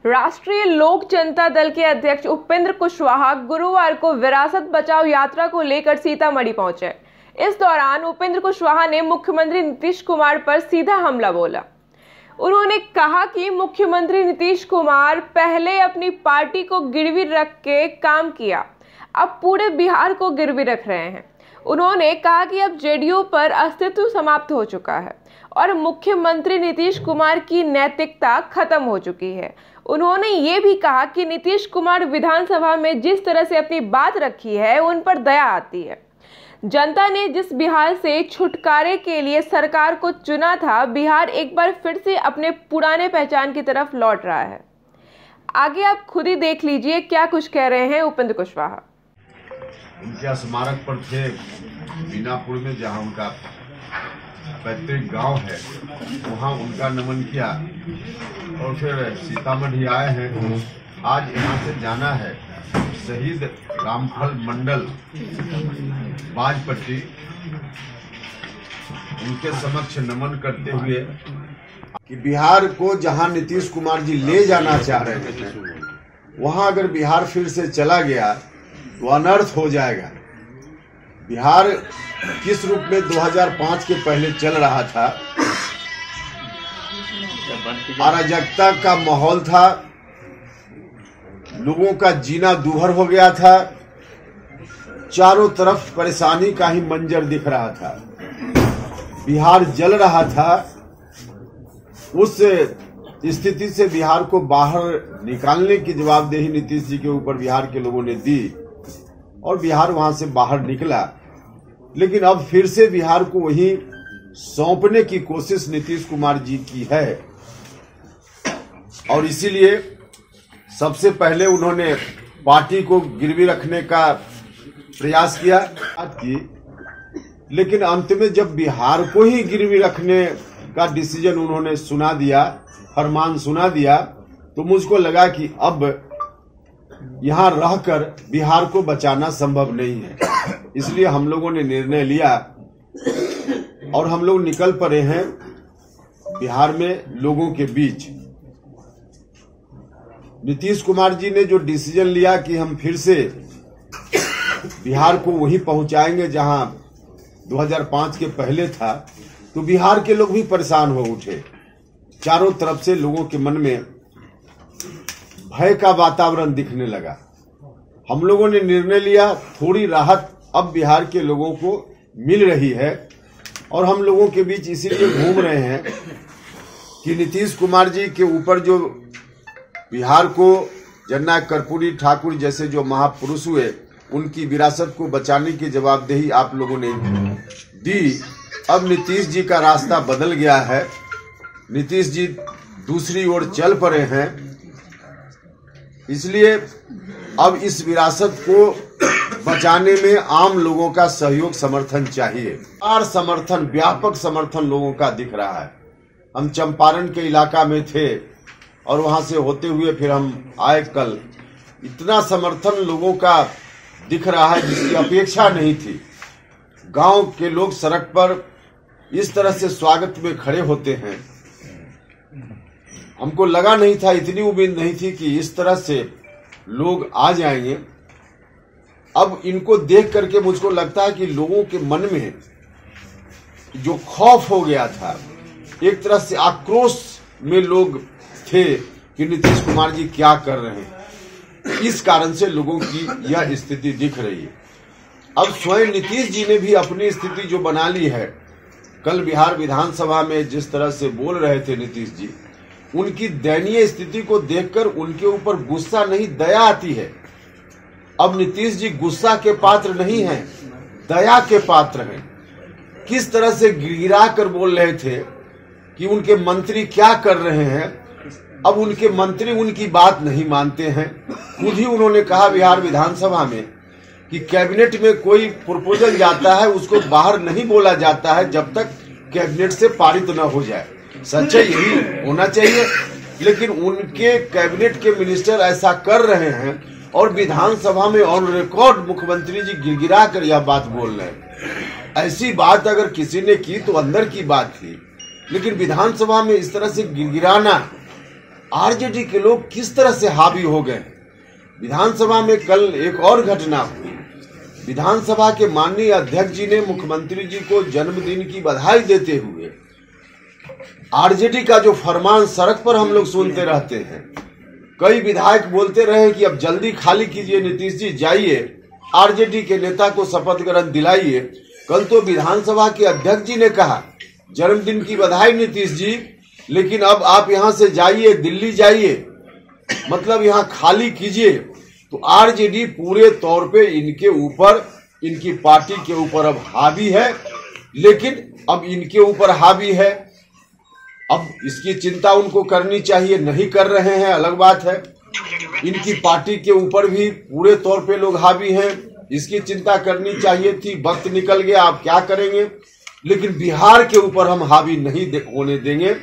राष्ट्रीय लोक जनता दल के अध्यक्ष उपेंद्र कुशवाहा गुरुवार को विरासत बचाओ यात्रा को लेकर सीतामढ़ी पहुंचे। इस दौरान उपेंद्र कुशवाहा ने मुख्यमंत्री नीतीश कुमार पर सीधा हमला बोला। उन्होंने कहा कि मुख्यमंत्री नीतीश कुमार पहले अपनी पार्टी को गिरवी रख के काम किया, अब पूरे बिहार को गिरवी रख रहे हैं। उन्होंने कहा कि अब जेडीयू पर अस्तित्व समाप्त हो चुका है और मुख्यमंत्री नीतीश कुमार की नैतिकता खत्म हो चुकी है। उन्होंने ये भी कहा कि नीतीश कुमार विधानसभा में जिस तरह से अपनी बात रखी है उन पर दया आती है। जनता ने जिस बिहार से छुटकारे के लिए सरकार को चुना था, बिहार एक बार फिर से अपने पुराने पहचान की तरफ लौट रहा है। आगे आप खुद ही देख लीजिए क्या कुछ कह रहे हैं उपेंद्र कुशवाहा। उनके स्मारक पर थे बीनापुर में, जहां उनका पैतृक गांव है, वहां उनका नमन किया और फिर सीतामढ़ी आए हैं। आज यहां से जाना है शहीद रामफल मंडल बाजपट्टी, उनके समक्ष नमन करते हुए कि बिहार को जहां नीतीश कुमार जी ले जाना चाह रहे हैं, वहां अगर बिहार फिर से चला गया तो अनर्थ हो जाएगा। बिहार किस रूप में 2005 के पहले चल रहा था, अराजकता का माहौल था, लोगों का जीना दूभर हो गया था, चारों तरफ परेशानी का ही मंजर दिख रहा था, बिहार जल रहा था। उस स्थिति से बिहार को बाहर निकालने की जवाबदेही नीतीश जी के ऊपर बिहार के लोगों ने दी और बिहार वहां से बाहर निकला। लेकिन अब फिर से बिहार को वही सौंपने की कोशिश नीतीश कुमार जी की है और इसीलिए सबसे पहले उन्होंने पार्टी को गिरवी रखने का प्रयास किया, लेकिन अंत में जब बिहार को ही गिरवी रखने का डिसीजन उन्होंने सुना दिया, फरमान सुना दिया, तो मुझको लगा कि अब यहां रहकर बिहार को बचाना संभव नहीं है। इसलिए हम लोगों ने निर्णय लिया और हम लोग निकल पड़े हैं बिहार में लोगों के बीच। नीतीश कुमार जी ने जो डिसीजन लिया कि हम फिर से बिहार को वहीं पहुंचाएंगे जहां 2005 के पहले था, तो बिहार के लोग भी परेशान हो उठे। चारों तरफ से लोगों के मन में भय का वातावरण दिखने लगा। हम लोगों ने निर्णय लिया, थोड़ी राहत अब बिहार के लोगों को मिल रही है और हम लोगों के बीच इसीलिए घूम रहे हैं कि नीतीश कुमार जी के ऊपर जो बिहार को जननायक कर्पूरी ठाकुर जैसे जो महापुरुष हुए, उनकी विरासत को बचाने की जवाबदेही आप लोगों ने दी। अब नीतीश जी का रास्ता बदल गया है, नीतीश जी दूसरी ओर चल पड़े हैं। इसलिए अब इस विरासत को बचाने में आम लोगों का सहयोग समर्थन चाहिए और समर्थन, व्यापक समर्थन लोगों का दिख रहा है। हम चंपारण के इलाका में थे और वहां से होते हुए फिर हम आए कल। इतना समर्थन लोगों का दिख रहा है जिसकी अपेक्षा नहीं थी। गांव के लोग सड़क पर इस तरह से स्वागत में खड़े होते हैं, हमको लगा नहीं था, इतनी उम्मीद नहीं थी कि इस तरह से लोग आ जाएंगे। अब इनको देख करके मुझको लगता है कि लोगों के मन में जो खौफ हो गया था, एक तरह से आक्रोश में लोग थे कि नीतीश कुमार जी क्या कर रहे हैं। इस कारण से लोगों की यह स्थिति दिख रही है। अब स्वयं नीतीश जी ने भी अपनी स्थिति जो बना ली है, कल बिहार विधानसभा में जिस तरह से बोल रहे थे नीतीश जी, उनकी दयनीय स्थिति को देखकर उनके ऊपर गुस्सा नहीं, दया आती है। अब नीतीश जी गुस्सा के पात्र नहीं हैं, दया के पात्र हैं। किस तरह से गिरा कर बोल रहे थे कि उनके मंत्री क्या कर रहे हैं, अब उनके मंत्री उनकी बात नहीं मानते हैं। खुद ही उन्होंने कहा बिहार विधानसभा में कि कैबिनेट में कोई प्रपोजल जाता है उसको बाहर नहीं बोला जाता है जब तक कैबिनेट से पारित न हो जाए। सच्चाई यही होना चाहिए, लेकिन उनके कैबिनेट के मिनिस्टर ऐसा कर रहे हैं और विधानसभा में ऑन रिकॉर्ड मुख्यमंत्री जी गिड़गिड़ा कर यह बात बोल रहे हैं। ऐसी बात अगर किसी ने की तो अंदर की बात थी, लेकिन विधानसभा में इस तरह से गिड़गिड़ाना आरजेडी के लोग किस तरह से हावी हो गए। विधानसभा में कल एक और घटना हुई। विधानसभा के माननीय अध्यक्ष जी ने मुख्यमंत्री जी को जन्मदिन की बधाई देते हुए आरजेडी का जो फरमान सड़क पर हम लोग सुनते रहते हैं, कई विधायक बोलते रहे कि अब जल्दी खाली कीजिए, नीतीश जी जाइए, आरजेडी के नेता को शपथ ग्रहण दिलाइए। कल तो विधानसभा के अध्यक्ष जी ने कहा जन्मदिन की बधाई नीतीश जी, लेकिन अब आप यहां से जाइए, दिल्ली जाइए, मतलब यहां खाली कीजिए। तो आरजेडी पूरे तौर पे इनके ऊपर, इनकी पार्टी के ऊपर अब हावी है, लेकिन अब इनके ऊपर हावी है। अब इसकी चिंता उनको करनी चाहिए, नहीं कर रहे हैं अलग बात है। इनकी पार्टी के ऊपर भी पूरे तौर पे लोग हावी हैं, इसकी चिंता करनी चाहिए थी। वक्त निकल गया, आप क्या करेंगे, लेकिन बिहार के ऊपर हम हावी नहीं होने देंगे।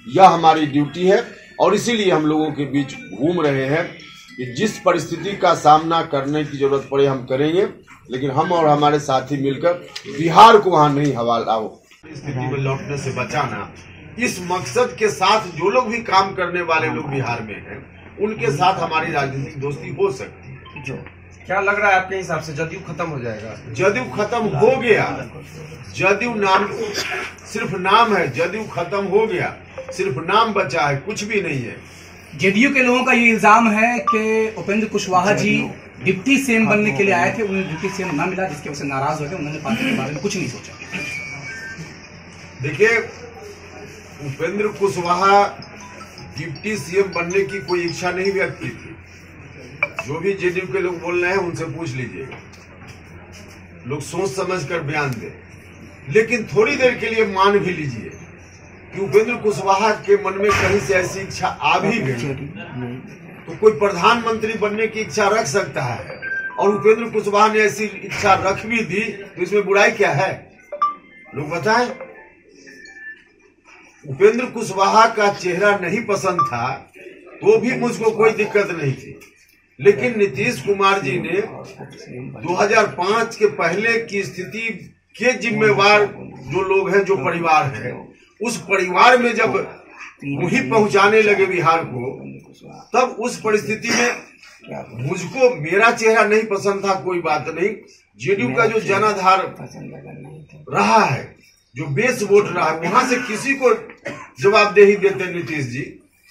यह हमारी ड्यूटी है और इसीलिए हम लोगों के बीच घूम रहे हैं कि जिस परिस्थिति का सामना करने की जरूरत पड़े हम करेंगे, लेकिन हम और हमारे साथी मिलकर बिहार को वहां नहीं हवाला हो। स्थिति में लौटने से बचाना, इस मकसद के साथ जो लोग भी काम करने वाले लोग बिहार में हैं, उनके साथ हमारी राजनीतिक दोस्ती हो सकती है। क्या लग रहा है आपके हिसाब से जदयू खत्म हो जाएगा? जदयू खत्म हो गया। जदयू नाम सिर्फ नाम है, जदयू खत्म हो गया, सिर्फ नाम बचा है, कुछ भी नहीं है। जेडीयू के लोगों का ये इल्जाम है कि उपेंद्र कुशवाहा जी डिप्टी सीएम बनने के लिए आए थे, उन्हें डिप्टी सीएम न मिला, जिसकी वजह से नाराज हो गए, उन्होंने पार्टी के बारे में कुछ नहीं सोचा। देखिए, उपेंद्र कुशवाहा डिप्टी सीएम बनने की कोई इच्छा नहीं व्यक्त की थी। जो भी जेडीयू के लोग बोल रहे हैं उनसे पूछ लीजिएगा, लोग सोच समझ कर बयान दे। लेकिन थोड़ी देर के लिए मान भी लीजिए कि उपेंद्र कुशवाहा के मन में कहीं से ऐसी इच्छा आ भी गई, तो कोई प्रधानमंत्री बनने की इच्छा रख सकता है, और उपेंद्र कुशवाहा ने ऐसी इच्छा रख भी दी, तो इसमें बुराई क्या है, लोग बताएं। उपेंद्र कुशवाहा का चेहरा नहीं पसंद था तो भी मुझको कोई दिक्कत नहीं थी, लेकिन नीतीश कुमार जी ने 2005 के पहले की स्थिति के जिम्मेवार जो लोग हैं, जो परिवार है, उस परिवार में जब वही पहुंचाने लगे बिहार को, तब उस परिस्थिति में मुझको मेरा चेहरा नहीं पसंद था, कोई बात नहीं। जेडीयू का जो जनाधार रहा है, जो बेस वोट रहा है, वहां से किसी को जवाबदेही देते नीतीश जी,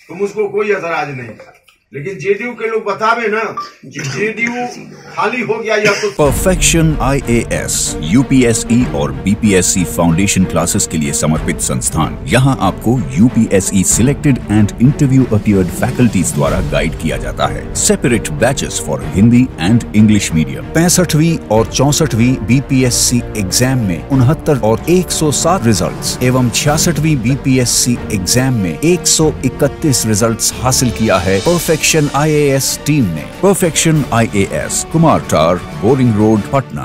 तो मुझको कोई एतराज नहीं था। लेकिन जेडीयू के लोग बतावे ना कि जेडीयू खाली हो गया या तो। परफेक्शन IAS, UPSE और BPSC फाउंडेशन क्लासेस के लिए समर्पित संस्थान। यहाँ आपको UPSE selected and interview appeared faculties द्वारा गाइड किया जाता है। Separate batches for Hindi and English medium. 65वीं और 64वीं BPSC एग्जाम में 69 और 107 रिजल्ट्स एवं 66वीं BPSC एग्जाम में 131 रिजल्ट्स हासिल किया है परफेक्शन IAS टीम ने। परफेक्शन IAS, कुमार टार, बोरिंग रोड, पटना।